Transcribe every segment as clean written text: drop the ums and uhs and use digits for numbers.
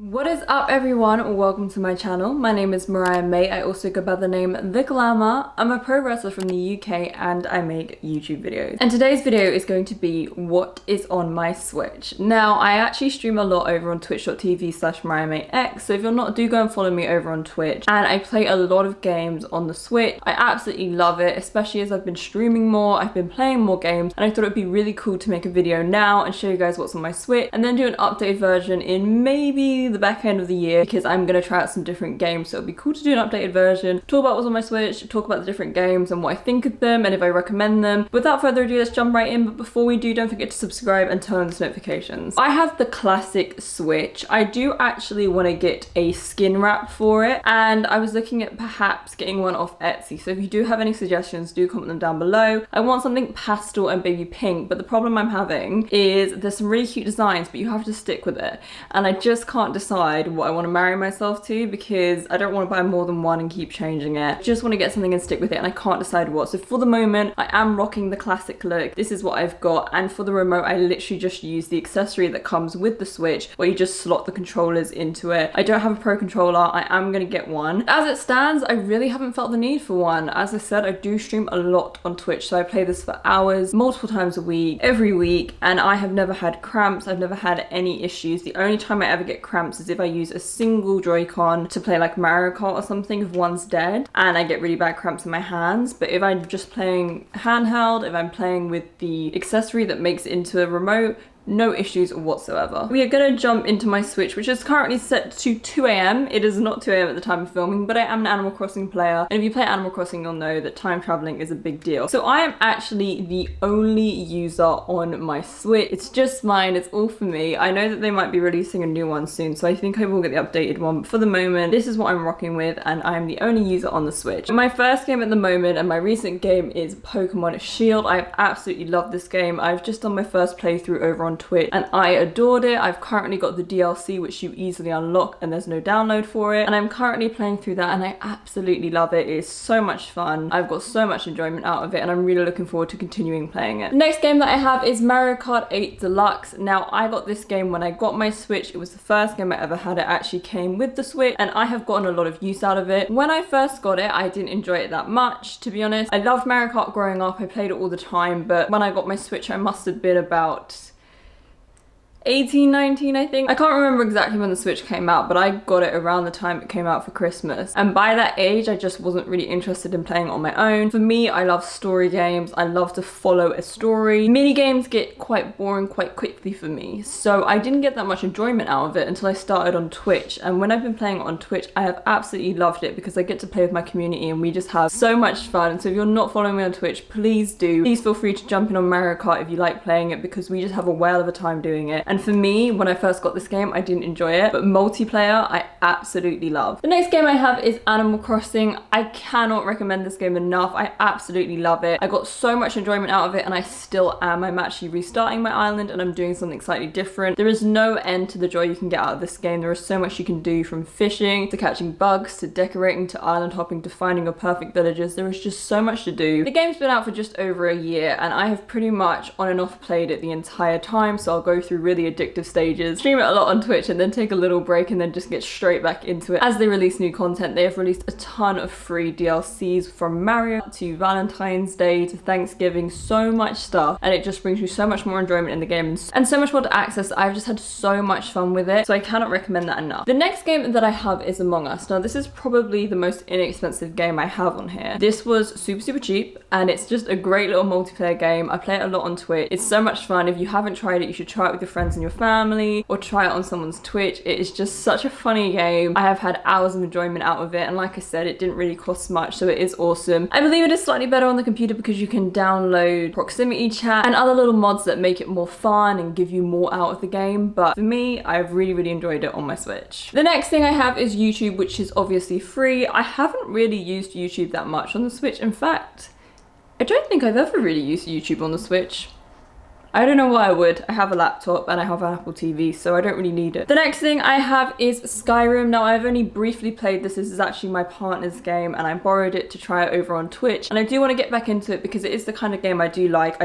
What is up everyone? Welcome to my channel. My name is Mariah May. I also go by the name The Glamour. I'm a pro wrestler from the UK and I make YouTube videos. And today's video is going to be what is on my Switch. Now, I actually stream a lot over on twitch.tv/MariahMayX, so if you're not, do go and follow me over on Twitch. And I play a lot of games on the Switch. I absolutely love it, especially as I've been streaming more, I've been playing more games, and I thought it'd be really cool to make a video now and show you guys what's on my Switch, and then do an updated version in maybe the back end of the year, because I'm gonna try out some different games, so it'll be cool to do an updated version, talk about what's on my Switch, talk about the different games and what I think of them and if I recommend them. Without further ado, let's jump right in, but before we do, don't forget to subscribe and turn on those notifications. I have the classic Switch. I do actually want to get a skin wrap for it, and I was looking at perhaps getting one off Etsy, so if you do have any suggestions, do comment them down below. I want something pastel and baby pink, but the problem I'm having is there's some really cute designs, but you have to stick with it, and I just can't decide what I want to marry myself to, because I don't want to buy more than one and keep changing it. I just want to get something and stick with it, and I can't decide what. So for the moment, I am rocking the classic look. This is what I've got, and for the remote, I literally just use the accessory that comes with the Switch, where you just slot the controllers into it. I don't have a pro controller. I am going to get one. As it stands, I really haven't felt the need for one. As I said, I do stream a lot on Twitch, so I play this for hours, multiple times a week, every week, and I have never had cramps. I've never had any issues. The only time I ever get cramps is if I use a single Joy-Con to play like Mario Kart or something, if one's dead, and I get really bad cramps in my hands. But if I'm just playing handheld, if I'm playing with the accessory that makes it into a remote, no issues whatsoever. We are gonna jump into my Switch, which is currently set to 2 AM. It is not 2 AM at the time of filming, but I am an Animal Crossing player, and if you play Animal Crossing, you'll know that time traveling is a big deal. So I am actually the only user on my Switch. It's just mine, it's all for me. I know that they might be releasing a new one soon, so I think I will get the updated one, but for the moment, this is what I'm rocking with, and I'm the only user on the Switch. My first game at the moment, and my recent game, is Pokemon Shield. I absolutely love this game. I've just done my first playthrough over on Twitch and I adored it. I've currently got the DLC, which you easily unlock, and there's no download for it, and I'm currently playing through that, and I absolutely love it. It is so much fun. I've got so much enjoyment out of it, and I'm really looking forward to continuing playing it. The next game that I have is Mario Kart 8 Deluxe. Now, I got this game when I got my Switch. It was the first game I ever had. It actually came with the Switch, and I have gotten a lot of use out of it. When I first got it, I didn't enjoy it that much, to be honest. I loved Mario Kart growing up. I played it all the time, but when I got my Switch, I must have been about 18, 19, I think. I can't remember exactly when the Switch came out, but I got it around the time it came out for Christmas. And by that age, I just wasn't really interested in playing it on my own. For me, I love story games. I love to follow a story. Mini games get quite boring quite quickly for me, so I didn't get that much enjoyment out of it until I started on Twitch. And when I've been playing it on Twitch, I have absolutely loved it, because I get to play with my community and we just have so much fun. So if you're not following me on Twitch, please do. Please feel free to jump in on Mario Kart if you like playing it, because we just have a whale of a time doing it. And for me, when I first got this game, I didn't enjoy it, but multiplayer, I absolutely love. The next game I have is Animal Crossing. I cannot recommend this game enough. I absolutely love it. I got so much enjoyment out of it, and I still am. I'm actually restarting my island, and I'm doing something slightly different. There is no end to the joy you can get out of this game. There is so much you can do, from fishing, to catching bugs, to decorating, to island hopping, to finding your perfect villages. There is just so much to do. The game's been out for just over a year, and I have pretty much on and off played it the entire time, so I'll go through really addictive stages, stream it a lot on Twitch, and then take a little break, and then just get straight back into it as they release new content. They have released a ton of free DLCs, from Mario to Valentine's Day to Thanksgiving, so much stuff, and it just brings you so much more enjoyment in the game and so much more to access. I've just had so much fun with it, so I cannot recommend that enough. The next game that I have is Among Us. Now, this is probably the most inexpensive game I have on here. This was super cheap, and it's just a great little multiplayer game. I play it a lot on Twitch. It's so much fun. If you haven't tried it, you should try it with your friends and your family, or try it on someone's Twitch. It is just such a funny game. I have had hours of enjoyment out of it, and like I said, it didn't really cost much, so it is awesome. I believe it is slightly better on the computer because you can download proximity chat and other little mods that make it more fun and give you more out of the game, but for me, I've really enjoyed it on my Switch. The next thing I have is YouTube, which is obviously free. I haven't really used YouTube that much on the Switch. In fact, I don't think I've ever really used YouTube on the Switch. I don't know why I would. I have a laptop and I have an Apple TV, so I don't really need it. The next thing I have is Skyrim. Now, I've only briefly played this. This is actually my partner's game and I borrowed it to try it over on Twitch. And I do want to get back into it because it is the kind of game I do like.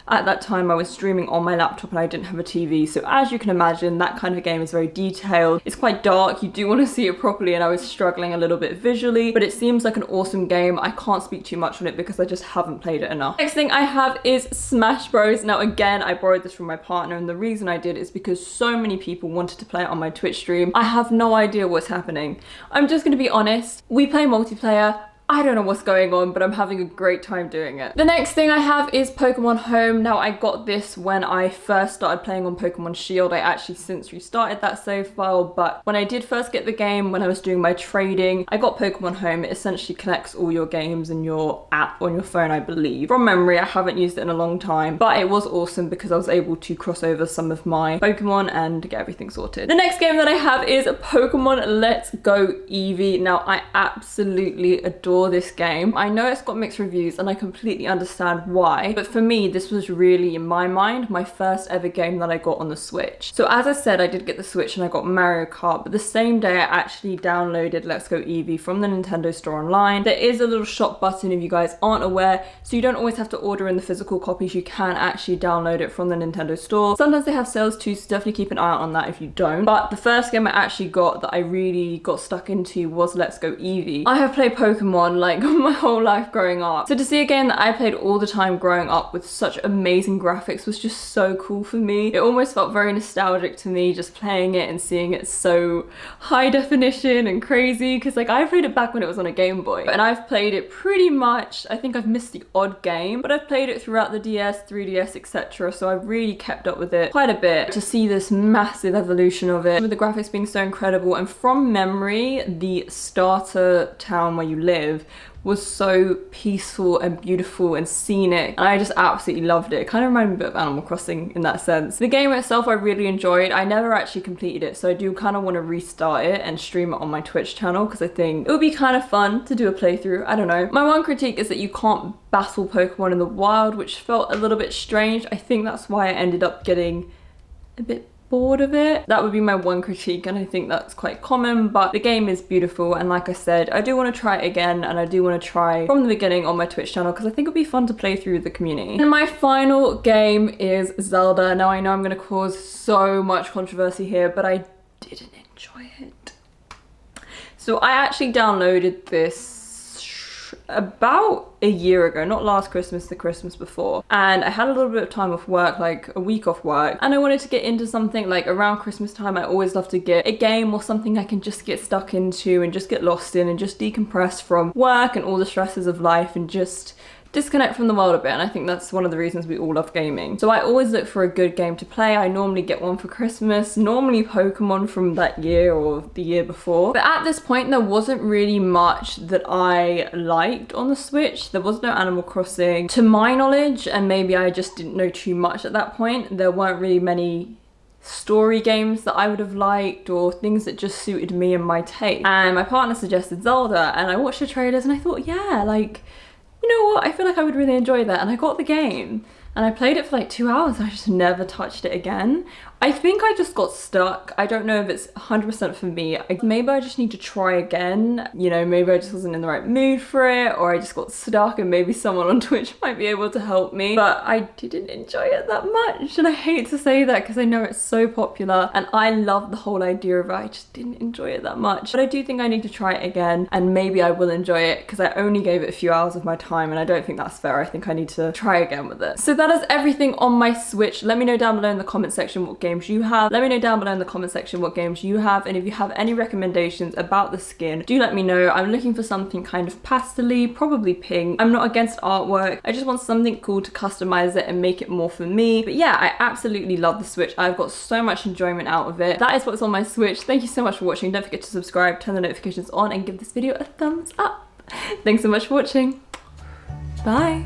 At that time I was streaming on my laptop and I didn't have a TV. So as you can imagine, that kind of game is very detailed. It's quite dark. You do want to see it properly and I was struggling a little bit visually, but it seems like an awesome game. I can't speak too much on it because I just haven't played it enough. Next thing I have is Smash Bros. Now again, I borrowed this from my partner and the reason I did is because so many people wanted to play it on my Twitch stream. I have no idea what's happening. I'm just going to be honest. We play multiplayer. I don't know what's going on, but I'm having a great time doing it. The next thing I have is Pokemon Home. Now, I got this when I first started playing on Pokemon Shield. I actually since restarted that save file, but when I did first get the game, when I was doing my trading, I got Pokemon Home. It essentially connects all your games and your app on your phone, I believe. From memory, I haven't used it in a long time, but it was awesome because I was able to cross over some of my Pokemon and get everything sorted. The next game that I have is Pokemon Let's Go Eevee. Now, I absolutely adore this game. I know it's got mixed reviews and I completely understand why, but for me this was really, in my mind, my first ever game that I got on the Switch. So as I said, I did get the Switch and I got Mario Kart, but the same day I actually downloaded Let's Go Eevee from the Nintendo store online. There is a little shop button if you guys aren't aware, so you don't always have to order in the physical copies. You can actually download it from the Nintendo store. Sometimes they have sales too, so definitely keep an eye out on that if you don't. But the first game I actually got that I really got stuck into was Let's Go Eevee. I have played Pokemon like my whole life growing up, so to see a game that I played all the time growing up with such amazing graphics was just so cool for me. It almost felt very nostalgic to me just playing it and seeing it so high definition and crazy, because like I played it back when it was on a Game Boy and I've played it pretty much, I think I've missed the odd game, but I've played it throughout the DS, 3DS, etc. So I've really kept up with it quite a bit. To see this massive evolution of it with the graphics being so incredible, and from memory the starter town where you live was so peaceful and beautiful and scenic, and I just absolutely loved it. It kind of reminded me a bit of Animal Crossing in that sense. The game itself I really enjoyed. I never actually completed it, so I do kind of want to restart it and stream it on my Twitch channel because I think it would be kind of fun to do a playthrough. I don't know. My one critique is that you can't battle Pokemon in the wild, which felt a little bit strange. I think that's why I ended up getting a bit bored of it. That would be my one critique, and I think that's quite common, but the game is beautiful, and like I said, I do want to try it again, and I do want to try from the beginning on my Twitch channel because I think it'd be fun to play through the community. And my final game is Zelda. Now I know I'm going to cause so much controversy here, but I didn't enjoy it. So I actually downloaded this about a year ago, not last Christmas, the Christmas before, and I had a little bit of time off work, like a week off work, and I wanted to get into something like around Christmas time. I always love to get a game or something I can just get stuck into and just get lost in and just decompress from work and all the stresses of life and just disconnect from the world a bit, and I think that's one of the reasons we all love gaming. So I always look for a good game to play. I normally get one for Christmas, normally Pokemon from that year or the year before. But at this point there wasn't really much that I liked on the Switch. There was no Animal Crossing to my knowledge, and maybe I just didn't know too much at that point. There weren't really many story games that I would have liked or things that just suited me and my taste. And my partner suggested Zelda, and I watched the trailers and I thought, yeah, like, you know what, I feel like I would really enjoy that. And I got the game and I played it for like 2 hours and I just never touched it again. I think I just got stuck. I don't know if it's 100% for me. Maybe I just need to try again. You know, maybe I just wasn't in the right mood for it, or I just got stuck and maybe someone on Twitch might be able to help me. But I didn't enjoy it that much, and I hate to say that because I know it's so popular and I love the whole idea of it. I just didn't enjoy it that much. But I do think I need to try it again, and maybe I will enjoy it because I only gave it a few hours of my time and I don't think that's fair. I think I need to try again with it. So that is everything on my Switch. Let me know down below in the comment section what games you have. Let me know down below in the comment section what games you have, and if you have any recommendations about the skin, do let me know. I'm looking for something kind of pastel-y, probably pink. I'm not against artwork. I just want something cool to customize it and make it more for me. But yeah, I absolutely love the Switch. I've got so much enjoyment out of it. That is what's on my Switch. Thank you so much for watching. Don't forget to subscribe, turn the notifications on, and give this video a thumbs up. Thanks so much for watching. Bye.